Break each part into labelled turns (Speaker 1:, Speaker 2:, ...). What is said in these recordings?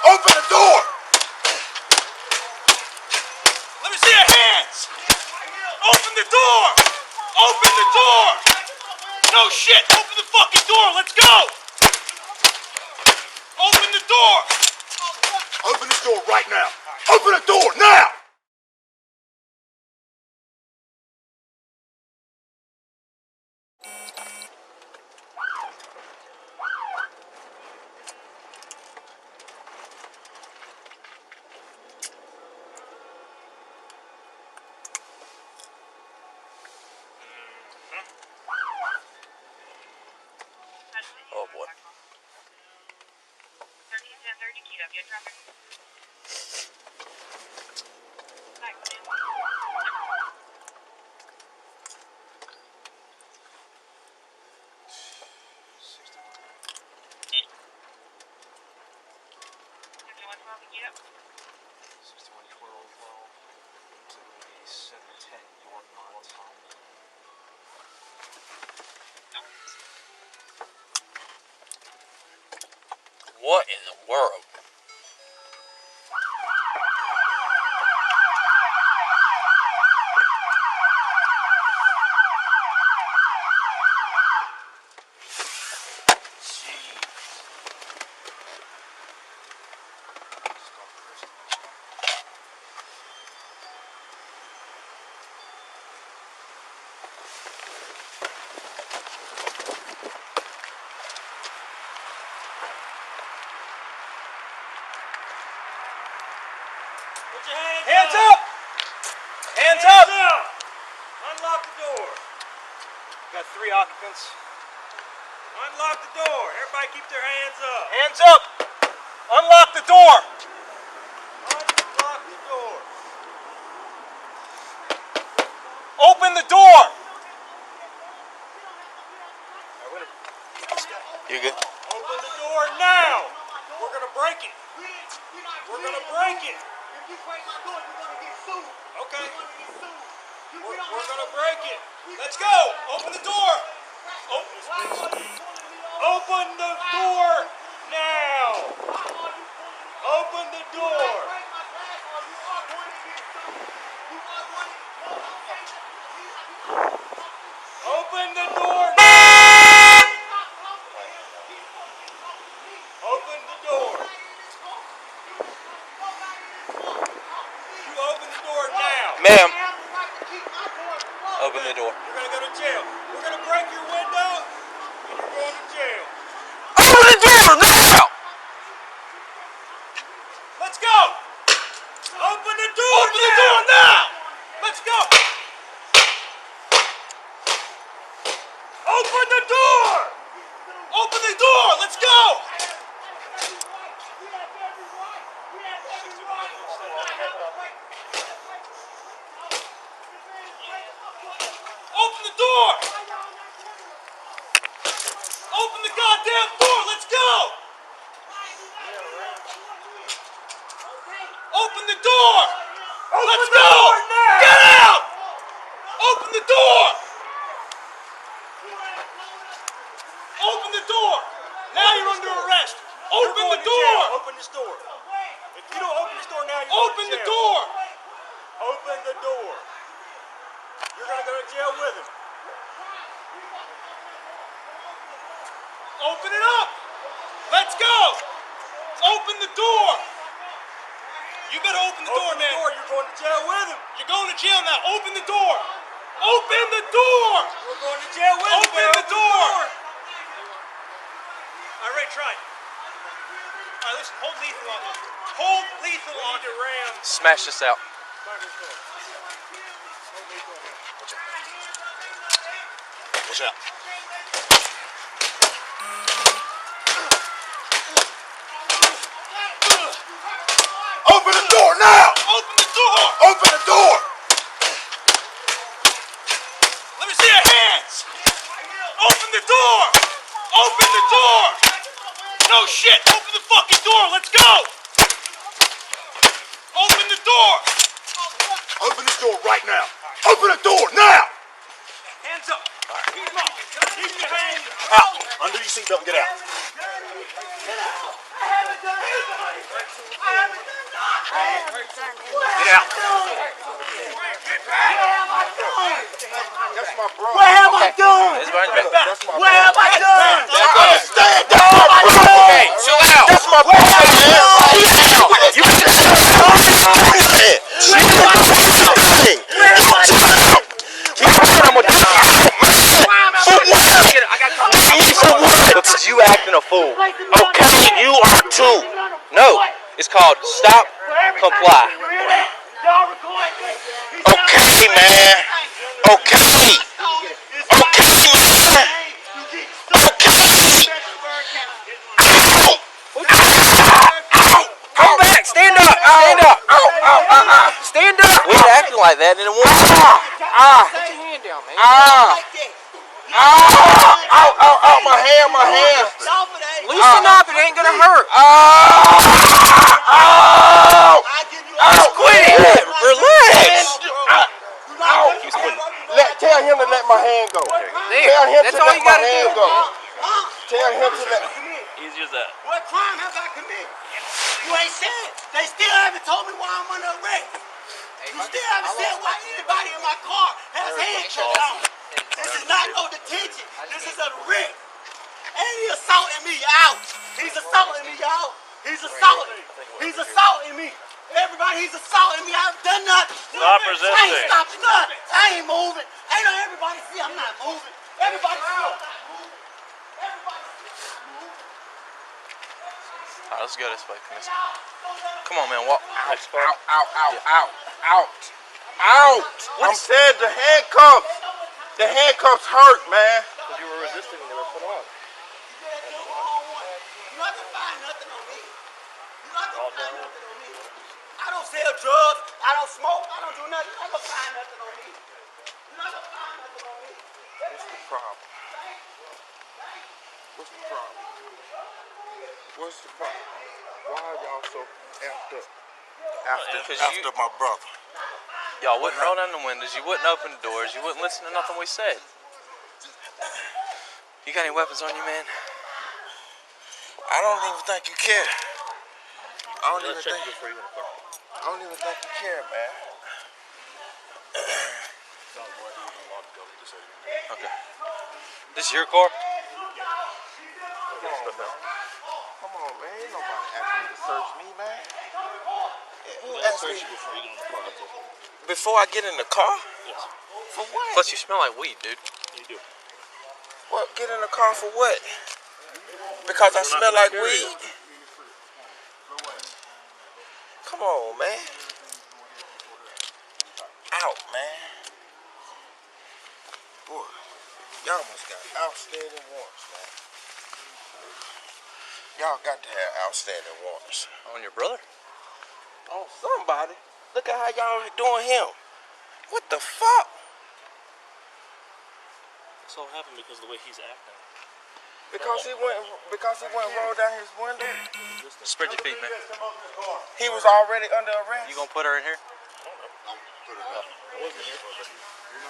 Speaker 1: Open the door!
Speaker 2: Let me see your hands! Open the door! Open the door! No shit! Open the fucking door! Let's go! Open the door!
Speaker 1: Open this door right now! Open the door now!
Speaker 2: Oh boy.
Speaker 3: 13-10-30 keyed up. Get traffic.
Speaker 2: What in the world? Hands up! Hands up!
Speaker 4: Unlock the door.
Speaker 2: Got 3 occupants.
Speaker 4: Unlock the door. Everybody keep their hands up.
Speaker 2: Hands up! Unlock the door!
Speaker 4: Unlock the door.
Speaker 2: Open the door! You good?
Speaker 4: Open the door now. We're gonna break it. We're gonna break it.
Speaker 1: If you break my door, you're gonna get sued.
Speaker 4: Okay.
Speaker 1: You're gonna get sued.
Speaker 4: We're gonna break it.
Speaker 2: Let's go! Open the door!
Speaker 4: Open the door now. Open the door. Open the door now. Open the door. You open the door now.
Speaker 2: Ma'am, open the door.
Speaker 4: You're gonna go to jail. We're gonna break your window, and you're going to jail.
Speaker 2: Open the door now!
Speaker 4: Let's go. Open the door.
Speaker 2: Open the door now!
Speaker 4: Let's go. Open the door.
Speaker 2: Open the door! Let's go! Open the door! Open the goddamn door! Let's go! Open the door! Let's go! Get out! Open the door! Open the door! Now you're under arrest! Open the door!
Speaker 4: Open this door. If you don't open this door now, you're
Speaker 2: Open
Speaker 4: going to
Speaker 2: the
Speaker 4: jail.
Speaker 2: door!
Speaker 4: Open the door. You're going to go to jail with him.
Speaker 2: Open it up! Let's go! Open the door! You better open the door,
Speaker 4: Open the
Speaker 2: man.
Speaker 4: door. You're going to jail with him.
Speaker 2: You're going to jail now. Open the door! Open the door!
Speaker 4: We're going to jail with him.
Speaker 2: Open the door! All right, Ray, try. All right, listen. Hold lethal on this. Hold lethal
Speaker 4: We
Speaker 2: on
Speaker 4: need to ram.
Speaker 2: Smash this out.
Speaker 4: Smash this door. Hold lethal on him.
Speaker 2: Watch out.
Speaker 1: Open the door now!
Speaker 2: Open the door!
Speaker 1: Open the door!
Speaker 2: Let me see your hands! Open the door! Open the door! No shit! Open the fucking door! Let's go! Open the door!
Speaker 1: Open this door right now! Open the door now!
Speaker 4: Hands up. Keep them up. Keep your hands
Speaker 1: Out! Undo your seatbelt and get out.
Speaker 4: I haven't done
Speaker 2: Get out.
Speaker 1: That's my brother.
Speaker 4: What have I done?
Speaker 2: It's behind your back.
Speaker 1: That's my
Speaker 4: What have I done?
Speaker 1: Stand down, bro.
Speaker 2: Hey, chill out.
Speaker 1: That's my brother, man. You
Speaker 2: You acting a fool. Okay, you are too. No, it's called stop, comply.
Speaker 1: okay, man? Okay. Okay, man. Okay.
Speaker 2: Come back, stand up, stand up. Stand up. We ain't acting like that in a one.
Speaker 4: Put your hand down, man.
Speaker 1: My hand.
Speaker 4: Loosen up, it ain't gonna hurt.
Speaker 2: Quit it. Relax.
Speaker 1: Tell him to let my hand go. Tell him
Speaker 4: That's
Speaker 1: to
Speaker 4: all
Speaker 1: let
Speaker 4: you
Speaker 1: my
Speaker 4: gotta
Speaker 1: hand
Speaker 4: do.
Speaker 1: go. Tell him to let.
Speaker 2: Easy as that.
Speaker 5: What crime have I committed? You ain't said. They still haven't told me why I'm under arrest. You still haven't said why anybody in my car has handcuffs on. This is not no detention. This is a writ. And he assaulting me out. He's assaulting me out. He's assaulting. He's assaulting me. Everybody, he's assaulting me. I haven't done nothing.
Speaker 2: Stop
Speaker 5: I
Speaker 2: resisting.
Speaker 5: ain't stopping nothing. I ain't moving. Ain't no everybody see I'm not moving. Everybody see I'm not moving. Everybody see I'm not moving.
Speaker 2: Alright, let's go this way. Come on, man. Walk.
Speaker 1: Out. I'm saying the handcuffs. The handcuffs hurt, man.
Speaker 2: You were resisting when they were put on.
Speaker 5: You not gonna find nothing on me. You not gonna find nothing on me. I don't sell drugs. I don't smoke. I don't do nothing. You not gonna find nothing on me. You not gonna find nothing on me.
Speaker 1: What's the problem? What's the problem? What's the problem? Why are y'all so amped up? After my brother.
Speaker 2: Y'all wouldn't roll down the windows. You wouldn't open the doors. You wouldn't listen to nothing we said. You got any weapons on you, man?
Speaker 1: I don't even think you care. I don't even think you care, man.
Speaker 2: Okay. This is your car?
Speaker 1: Come on, man. Ain't nobody asking me to search me, man. Who asked me before I get in the car?
Speaker 2: Yes.
Speaker 1: For what?
Speaker 2: Plus, you smell like weed, dude.
Speaker 1: You do. What? Get in the car for what? Because I smell like weed? Come on, man. Out, man. Boy, y'all must got outstanding warrants, man. Y'all got to have outstanding warrants.
Speaker 2: On your brother?
Speaker 1: On somebody. Look at how y'all doing him. What the fuck?
Speaker 6: This all happened because of the way he's acting.
Speaker 1: Because he went roll down his window.
Speaker 2: Spread your feet, man.
Speaker 1: He was already under arrest.
Speaker 2: You gonna put her in here?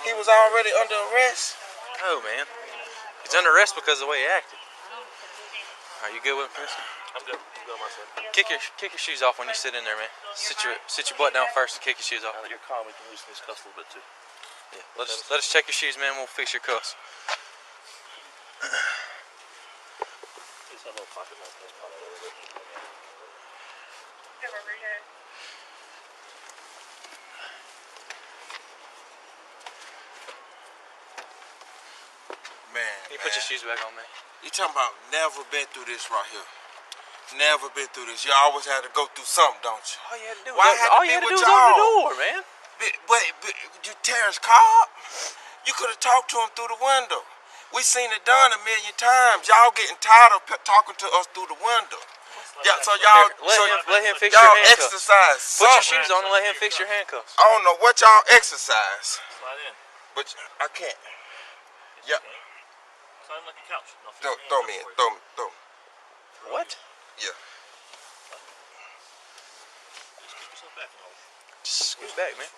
Speaker 1: He was already under arrest.
Speaker 2: No, man. He's under arrest because of the way he acted. Are you good with this?
Speaker 6: I'm good. I'm good on my side.
Speaker 2: Kick your shoes off when you sit in there, man. Sit your butt down first and kick your shoes off.
Speaker 6: Now that you're calm, we can loosen these cuffs a little bit too.
Speaker 2: Yeah. Let us check your shoes, man. We'll fix your cuffs.
Speaker 6: Just have a little pocket knife. Let's pop it a little bit.
Speaker 3: Over here.
Speaker 1: Man,
Speaker 2: Can you put your shoes back on, man?
Speaker 1: You talking about never been through this right here. Never been through this. You always had to go through something, don't you?
Speaker 2: All you had to do
Speaker 1: Why
Speaker 2: was,
Speaker 1: had to
Speaker 2: all
Speaker 1: be
Speaker 2: you had to
Speaker 1: with
Speaker 2: do was open the
Speaker 1: y'all?
Speaker 2: door, man.
Speaker 1: But you Terrence Cobb, you could have talked to him through the window. We seen it done a million times. Y'all getting tired of talking to us through the window. Yeah, so y'all
Speaker 2: Let him fix your
Speaker 1: y'all
Speaker 2: handcuffs.
Speaker 1: exercise.
Speaker 2: Put your
Speaker 1: something.
Speaker 2: shoes on and let him fix your handcuffs.
Speaker 1: I don't know what y'all exercise,
Speaker 6: Slide in.
Speaker 1: but I can't. Yeah,
Speaker 6: Slide in like a couch. No,
Speaker 1: throw me in. Throw me.
Speaker 2: What?
Speaker 1: Yeah.
Speaker 6: Just keep yourself back and hold.
Speaker 2: Just scoot back, man.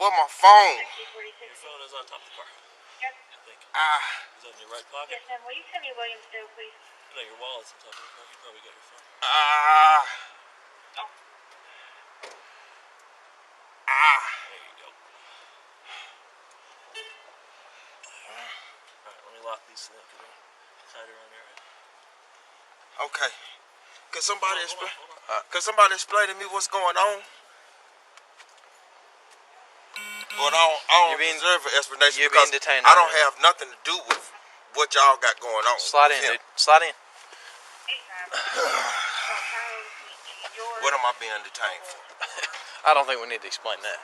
Speaker 1: Where my phone?
Speaker 6: Your phone is on top of the car.
Speaker 3: Yes.
Speaker 6: I think.
Speaker 1: Ah.
Speaker 6: Is that in your right pocket?
Speaker 3: Yes, ma'am. Will you send me Williamsville, please?
Speaker 6: No, your wallet's on top of the car. You probably got your phone.
Speaker 1: Ah.
Speaker 3: Oh.
Speaker 1: Ah.
Speaker 6: There you go. Alright, let me lock these so that can tighter on your end.
Speaker 1: Okay. Can somebody
Speaker 6: Hold
Speaker 1: explain?
Speaker 6: on.
Speaker 1: Can somebody explain to me what's going on? But I don't deserve an explanation
Speaker 7: you're
Speaker 1: because
Speaker 7: being detained
Speaker 1: I
Speaker 7: right
Speaker 1: don't
Speaker 7: now.
Speaker 1: have nothing to do with what y'all got going on.
Speaker 7: Slide in, dude. Slide in.
Speaker 1: What am I being detained for?
Speaker 7: I don't think we need to explain that.